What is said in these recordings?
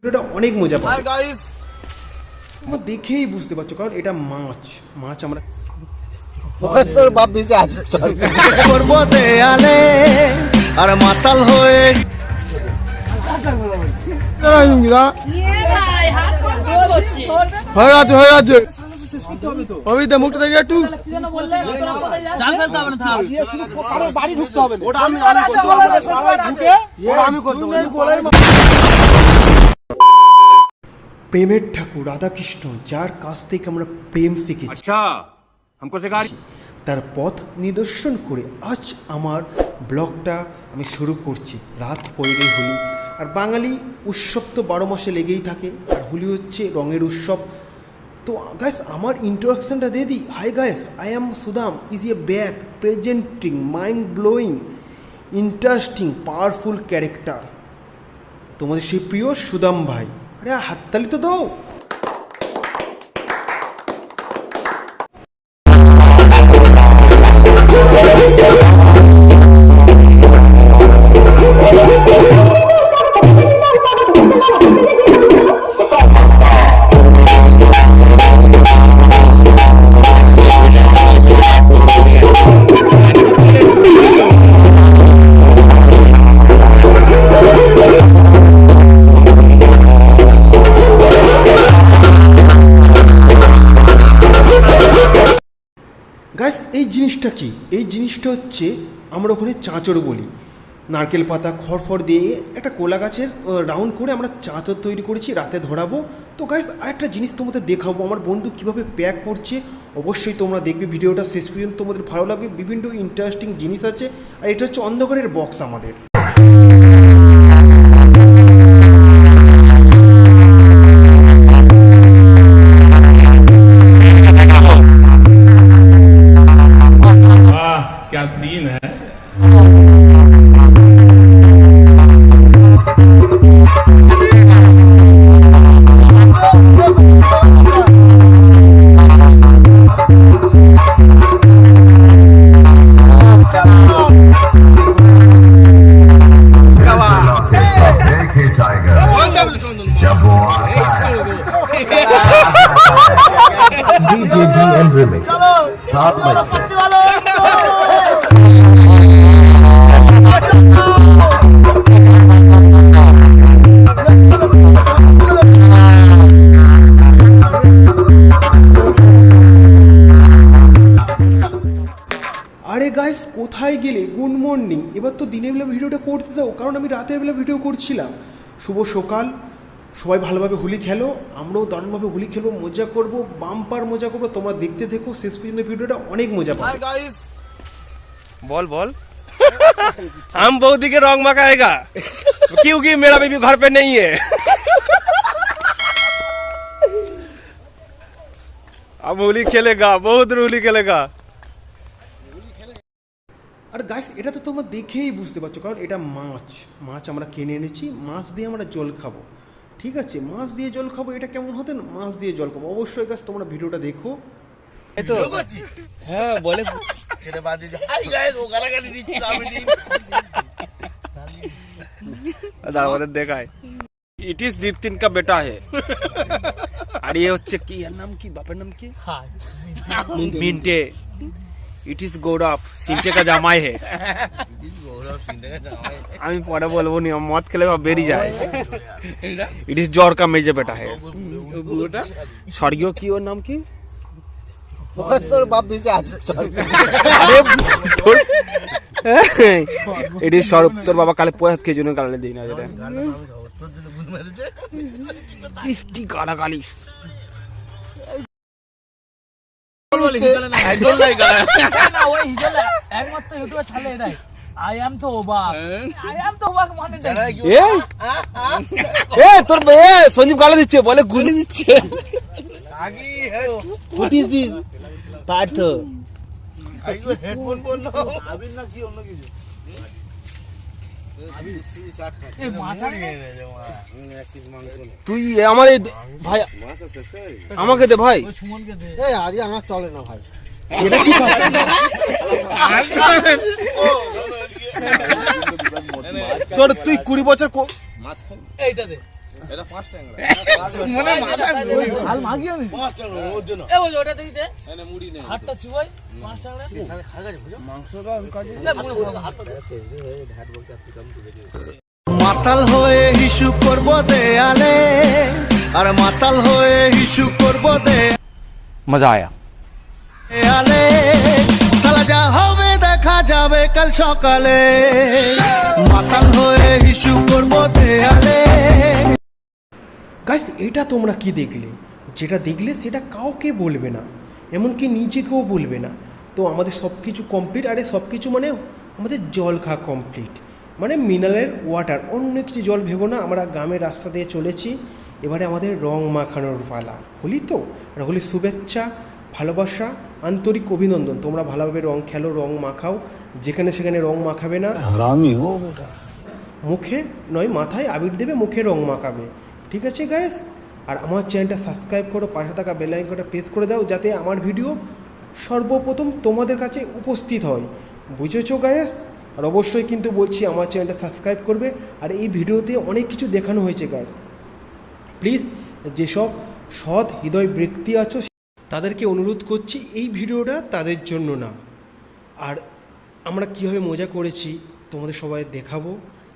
ভিডিওটা অনেক মজা পাবে গাইস, তোমরা দেখেই বুঝতে পারছো, কারণ এটা মাছ আমরা তোর বাপ দিছে আজ করব দেয়ালে আর মাতাল হয়ে হয়ে আছে অবিতে মুখটা দেখে একটু বাড়ি ঢুকতে হবে ওটা আমি প্রেমের ঠাকুর রাধাকৃষ্ণ, যার কাছ থেকে আমরা প্রেম শিখেছি, আচ্ছা हमको सिखा তার পথ নিদর্শন করে আজ আমার ব্লগটা আমি শুরু করছি। রাত পড়লেই হোলি, আর বাঙালি উৎসব তো 12 মাসে লেগেই থাকে, আর হোলি হচ্ছে রঙের উৎসব। তো গাইস আমার ইন্ট্রোডাকশনটা দিয়ে দিই। Hi guys, I am Sudam is a back presenting mind blowing interesting powerful character, তোমাদের সেই প্রিয় সুদাম ভাই। আরে হাততালি তো দাও। গাইস এই জিনিসটা কি? এই জিনিসটা হচ্ছে আমরা ওখানে চাঁচড় বলি। নারকেল পাতা খড়ফড় দিয়ে একটা কোলা গাছের রাউন্ড করে আমরা চাঁচড় তৈরি করেছি, রাতে ধরাবো। তো গাইস আরেকটা জিনিস তোমাদের দেখাবো আমার বন্ধু কীভাবে প্যাক করছে। অবশ্যই তোমরা দেখবে ভিডিওটা শেষ পর্যন্ত, তোমাদের ভালো লাগবে। বিভিন্ন ইন্টারেস্টিং জিনিস আছে, আর এটা হচ্ছে অন্ধকারের বক্স আমাদের। क्या सीन है। আরে গাইস কোথায় গেলে? Good morning. এবার তো দিনের বেলা ভিডিওটা করতে দাও, কারণ আমি রাতের বেলা ভিডিও করছিলাম। শুভ সকাল, সবাই ভালোভাবে হোলি খেলো, আমরাও দারুণভাবে হোলি খেলবো, মজা করব, বাম্পার মজা করবো। তোমরা দেখতে দেখো শেষ পর্যন্ত, ভিডিওটা অনেক মজা পাবে। बोल बोल हम बौदी के रंग मकाएगा क्योंकि मेरा बेबी घर पे नहीं है अब होली खेलेगा, बहुत होली खेलेगा। আর গাইস এটা তো তোমরা দেখেই বুঝতে পারছো, কারণ এটা মাছ আমরা কিনে এনেছি। মাছ দিয়ে আমরা জল খাবো, ঠিক আছে? মাছ দিয়ে জল খাবো, এটা কেমন হতে? মাছ দিয়ে জল খাবো। অবশ্যই গাইস তোমরা ভিডিওটা দেখো। तो हाँ बोले देखा है इट इज दीप्तिन का बेटा है और ये হচ্ছে কি এর নাম কি, বাপের নাম কি? मिंटे। इट इज गौरव सिंटे का জামাই है। আমি পরে বলবো নি, মদ খেলে বেরিয়ে যায়। इट इज जौर का मेजे बेटा है। স্বর্গীয় কি ওর নাম কি? তোর বাপ দিছে আজ এটি স্বরূপ। তোর বাবা কালে পয়াত খেয়ে জন্য গালে দিই না, যেটা কি গালাগালি। তোর সঞ্জীব গালা দিচ্ছে, বলে গুলি দিচ্ছে। পার্থ তুই আমার ভাই আমাকে দে ভাই, আজকে আমার চলে না ভাই। এটা কি তোর তুই 20 বছর এইটা দে মাতাল হয়ে হিসু করব দেয়ালে, আর মাতাল হয়ে হিসু করব मजा आया। দেয়ালে, সালা যা হবে দেখা যাবে কাল সকালে, মাতাল হয়ে হিসু করব দেয়ালে। গাইস এটা তোমরা কি দেখলে? যেটা দেখলে সেটা কাউকে বলবে না, এমনকি নিজেকেও বলবে না। তো আমাদের সব কিছু কমপ্লিট, আরে সব কিছু মানে আমাদের জল খাওয়া কমপ্লিট, মানে মিনারেল ওয়াটার, অন্য কিছু জল ভেবো না। আমরা গ্রামের রাস্তা দিয়ে চলেছি, এবারে আমাদের রং মাখানোর পালা। হোলি তো, আর হোলির শুভেচ্ছা, ভালোবাসা, আন্তরিক অভিনন্দন। তোমরা ভালোভাবে রং খেলো, রং মাখাও, যেখানে সেখানে রং মাখাবে না। হারামি হো বেটা। মুখে নয় মাথায় আবির দেবে, মুখে রং মাখাবে, ঠিক আছে গাইস? আর আমার চ্যানেলটা সাবস্ক্রাইব করো, পাশে থাকা বেল আইকনটা প্রেস করে দাও, যাতে আমার ভিডিও সর্বপ্রথম তোমাদের কাছে উপস্থিত হয়, বুঝেছো গাইস? আর অবশ্যই কিন্তু বলছি আমার চ্যানেলটা সাবস্ক্রাইব করবে। আর এই ভিডিওতে অনেক কিছু দেখানো হয়েছে গাইস, প্লিজ যেসব সৎ হৃদয় ব্যক্তি আছো তাদেরকে অনুরোধ করছি এই ভিডিওটা তাদের জন্য না। আর আমরা কীভাবে মজা করেছি তোমাদের সবাই দেখাবো,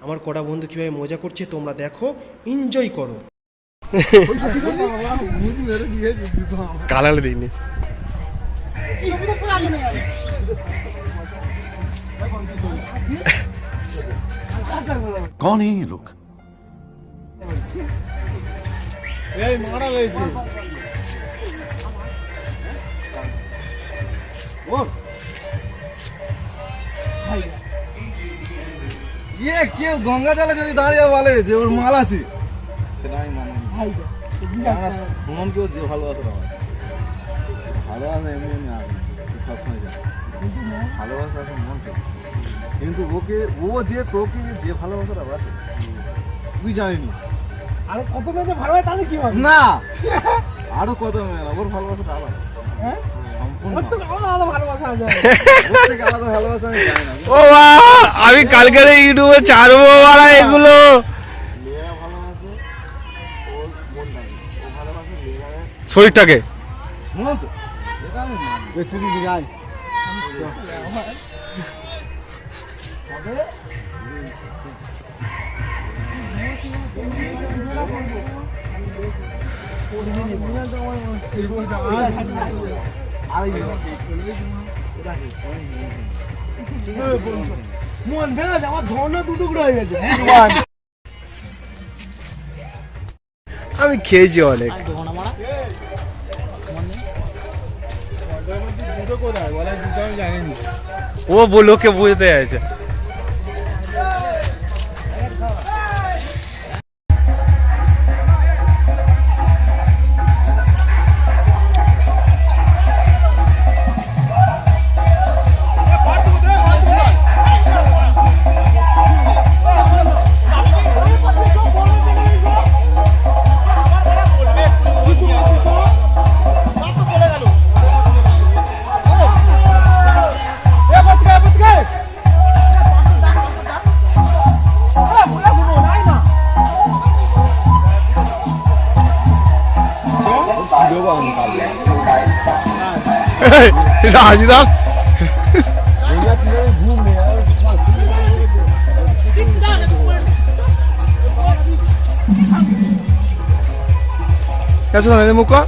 আমার কটা বন্ধু কীভাবে মজা করছে তোমরা দেখো, এনজয় করো। काला देखने कौन है ये लोग? ইয়ে কেউ গঙ্গা জলে যদি দাঁড়িয়ে বলে যে ওর মাল আছে, সেটা আমি মানি না। সুমনকেও যে ভালোবাসে আমার ভালোবাসা এমনি এমনি আসে, সবসময় যায় ভালোবাসা আসে মন থেকে। কিন্তু ওকে ও যে তোকে যে ভালোবাসাটা বাসে তুই জানিনি। আরে কত মেয়ে ভালো হয় তাহলে কি হবে? না আরো কত মেয়েরা ওর ভালোবাসাটা আলাদা, সম্পূর্ণ আলাদা ভালোবাসা আছে। ওর থেকে আলাদা ভালোবাসা আমি জানি না। ओ वाह अभी कल के यूट्यूबे ছাড়বো वाला এগুলো মেয়েরা ভালোবাসে ওর মনটা, ও ভালোবাসে মেয়েরা। শরীরটাকে শুনো তো, এটা আমি মানি। তুই কি যাই মন ভেঙে গেছে, আমার ধর্ম দুটুকরো হয়ে গেছে। আমি খেয়েছি অনেক। ও লোকে বুঝতে আছে। Rajda Eso también es mucar.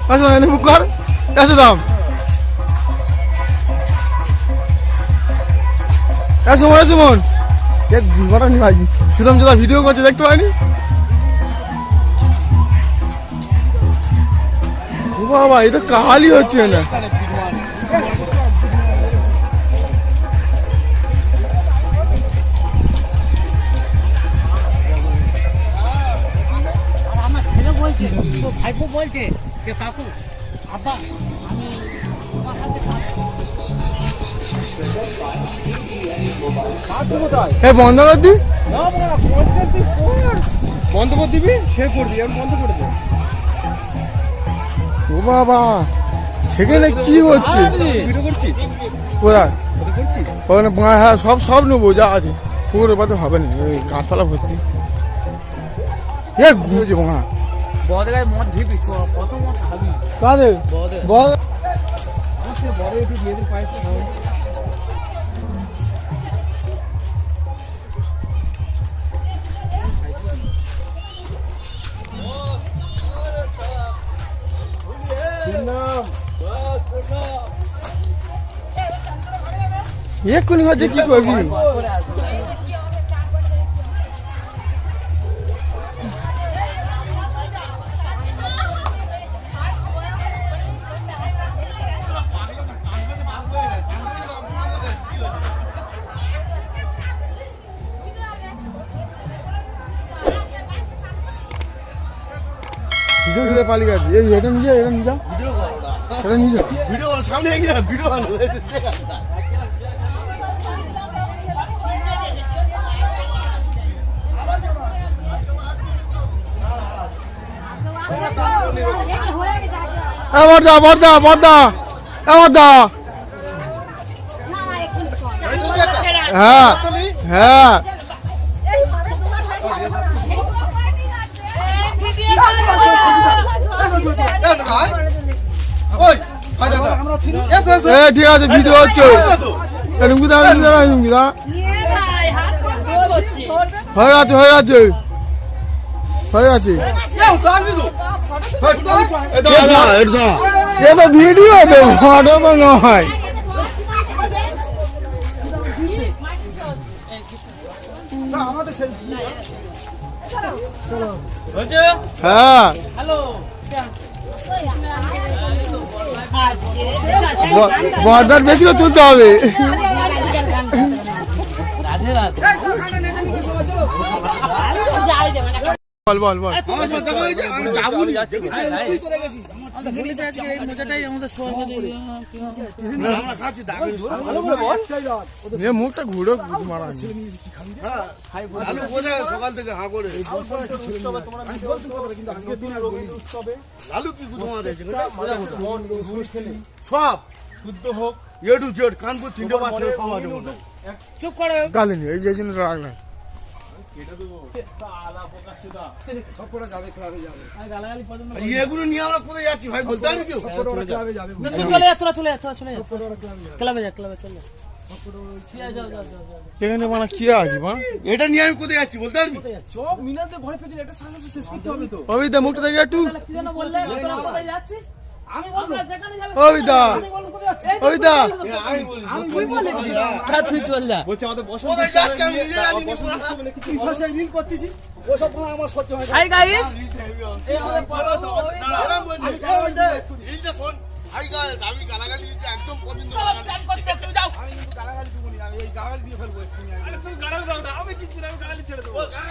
Eso también es mucar. Eso también. Eso mon. ये घुमाना नहीं भाई। सुधम जरा वीडियो को देखते हो नहीं? बाबा ये तो कहाली होती है ना। তো ভাইপো বলছে যে কাকু আব্বা আমি তোমার সাথে এ বন্ধ কর দি। বন্ধ করে দিবি, সে করবি, আমি বন্ধ করে দেবো। ও বাবা সেখানে কি হচ্ছে? ভিডিও করছি, কোথায় ওখানে হ্যাঁ সব নেবো যা আছে পুকুরের পাতে হবে না, ওই গাছপালা ভর্তি। এ গুজে মা বড় গায়ে মদ ঢিপি কত মদ খাবি কাদের বল বড় একটু দিয়ে দিন পাইপ এক্ষুনি হচ্ছে কি করবি ভীষণ সুন্দর পালিয়ে গেছে এই এটা নিয়ে এটা নিয়ে যাও এটা নিয়ে যাও ভিডিও সামনে এগিয়ে যা, ভিডিও বানাও। বর্দা বর্দা বর্দা বর্দা হ্যাঁ হ্যাঁ ঠিক আছে ভিডিও হচ্ছে রুমকি দা রুমকি দা হয়ে আছে হয়ে আছে হয়ে আছে এ তো ভিডিও তো ফটো তো নয় হ্যাঁ বর্দার বেশি করে তুলতে হবে বল বল বল মুখটা ঘুরো মারা সকাল থেকে হা করে লালু কি গুঁতো মারা সব শুদ্ধ হোক এ টু জেড কানপুর 3টে বাচ্চা সব আছে চুপ করো গালিনি এই যে জিনিস রাখ না এগুলো নিয়ে আমরা কোথায় যাচ্ছি ভাই বলতে পারি কেউ চলে ক্লাবে যা ক্লাবে চলে এখানে মানে কি আছে মা এটা নিয়ে আমি কোথায় যাচ্ছি বলতে পারবি সব মিনাতে ঘরে পেছনে এটা সাথে শেষ করতে হবে তো অবিদা মুখটা দেখে একটু কি যেন বললে কোথায় যাচ্ছিস আমি বলবো যেখানে যাবে অবিদা আমি বলবো কোথায় যাচ্ছিস অবিদা আমি বলি তুই চল যা বলছে আমাদের বসন্ত কোথায় যাচ্ছি আমি নিজে জানি না তুই ভাষায় রিল করতেছিস ওসব কোনো আমার সহ্য হয় হাই গাইস এই আমাদের পড়ো তো এইটা শোন হাই গাইস আমি গালাগালি দিতে একদম পছন্দ টাইম করতে তুই যাও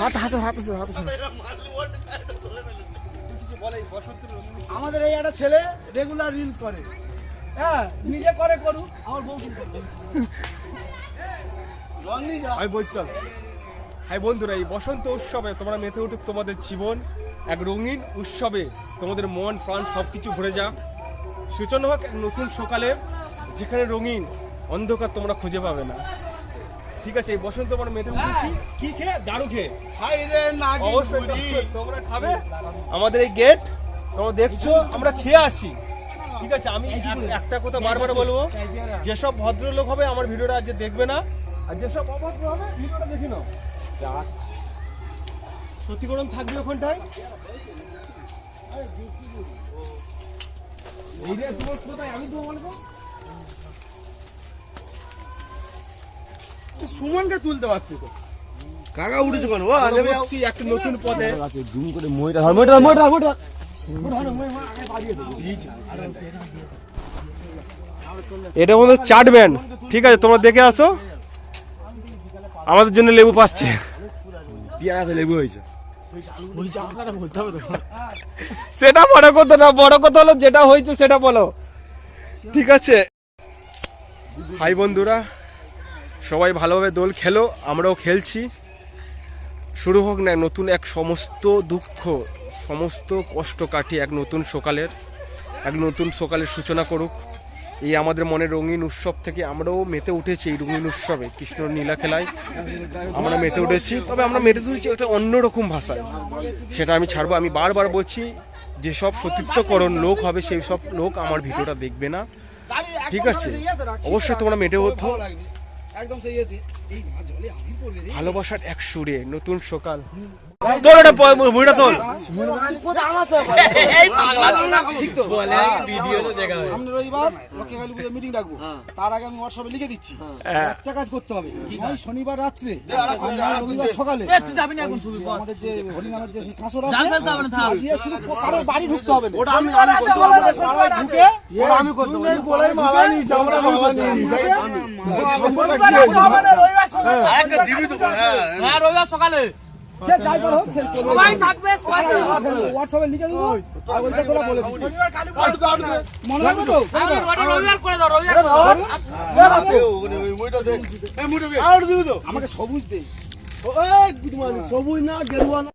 হাত হাত হাত হাত আমাদের এই একটা ছেলে রেগুলার রিল করে, হ্যাঁ নিজে করে করুক, আমার বউ কিন্তু আমি বলছি চল। হাই বন্ধুরা, এই বসন্ত উৎসবে তোমরা মেতে উঠুক তোমাদের জীবন এক রঙিন উৎসবে, তোমাদের মন প্রাণ সব কিছু ভরে যাক। সূচনা হোক এক নতুন সকালের, যেখানে রঙিন অন্ধকার তোমরা খুঁজে পাবে না। ঠিক আছে, এই বসন্ত আমরা মেতে উঠেছি কি খেয়ে? দারু খেয়ে। হাই রে নাগিন অবশ্যই বুড়ি তোমরা খাবে। আমাদের এই গেট তোমরা দেখছো, আমরা খেয়ে আছি। ঠিক আছে, আমি একটা কথা বারবার বলবো, যেসব ভদ্রলোক হবে আমার ভিডিওটা আজ দেখবে না, আর যেসব অভদ্র হবে ভিডিওটা দেখে নাও। যা সত্যি গরম থাকবে ওখানটায়। এই রে তোমার কোথায়? আমি তো বলবো সুমনকে তুলতে পারছি তো। কাকা উঠেছে কেন? আমরা বসছি একটা নতুন পদে। এটা আমাদের চাটবেন। ঠিক আছে, তোমরা দেখে আসো। আমাদের জন্য লেবু পাচ্ছে, পেয়ারাতে লেবু হয়েছে। সেটা বড় কথা না, বড় কথা হলো যেটা হয়েছে সেটা বলো। ঠিক আছে হাই বন্ধুরা, সবাই ভালোভাবে দোল খেলো, আমরাও খেলছি। শুরু হোক না নতুন এক সমস্ত দুঃখ, সমস্ত কষ্ট কাটিয়ে এক নতুন সকালের সূচনা করুক। এই আমাদের মনের রঙিন উৎসব থেকে আমরাও মেতে উঠেছি এই রঙিন উৎসবে কৃষ্ণ নীলা খেলায় আমরা মেতে উঠেছি। তবে আমরা মেতে উঠেছি ওটা অন্যরকম ভাষায়, সেটা আমি ছাড়বো। আমি বারবার বলছি, যেসব সতীর্থকরণ লোক হবে সেই সব লোক আমার ভিডিওটা দেখবে না, ঠিক আছে? অবশ্যই তোমরা মেতে ওঠো একদম সেই ইয়েতে এই জলে আমি পড়বে রে ভালোবাসার এক সুরে নতুন সকাল। তোর এটা মুড়িটা তোল। সামনে রবিবার লক্ষ্মীকালী পুজোর মিটিং ডাকবো, তার আগে আমি হোয়াটসঅ্যাপে লিখে দিচ্ছি একটা কাজ করতে হবে। নয় শনিবার রাত্রে আর রবিবার সকালে আমাদের যে হরিনামের যে কাঁসর আছে বাজিয়ে শুধু কারোর বাড়ি ঢুকতে হবে না। ওটা আমি করতে পারবো, ঢুকে ওটা আমি করতে পারবো। বলে মালা নিয়ে যাও, আমরা মালা নিয়ে নিই, একটা দিবি তো হ্যাঁ রবিবার সকালে সে যাই বড় হোক সবাই থাকবে, সবাই হোয়াটসঅ্যাপে লিখে দেবো আর ওইটা তোরা বলে দিবি। মনে হবে তো রবিবার করে দাও, রবিবার আমাকে সবুজ দে। সবুজ না গেরুয়া না।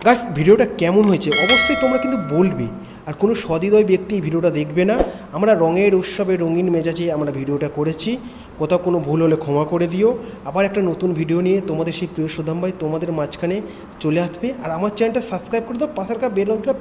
গাইস, ভিডিওটা কেমন হয়েছে অবশ্যই তোমরা কিন্তু বলবে। আর কোনো সহৃদয় ব্যক্তি এই ভিডিওটা দেখবে না। আমরা রঙের উৎসবে রঙিন মেজাজে আমরা ভিডিওটা করেছি, কোথাও কোনো ভুল হলে ক্ষমা করে দিও। আবার একটা নতুন ভিডিও নিয়ে তোমাদের সেই প্রিয় সুদাম ভাই তোমাদের মাঝখানে চলে আসবে। আর আমার চ্যানেলটা সাবস্ক্রাইব করে দাও, পাশের বেল আইকনটা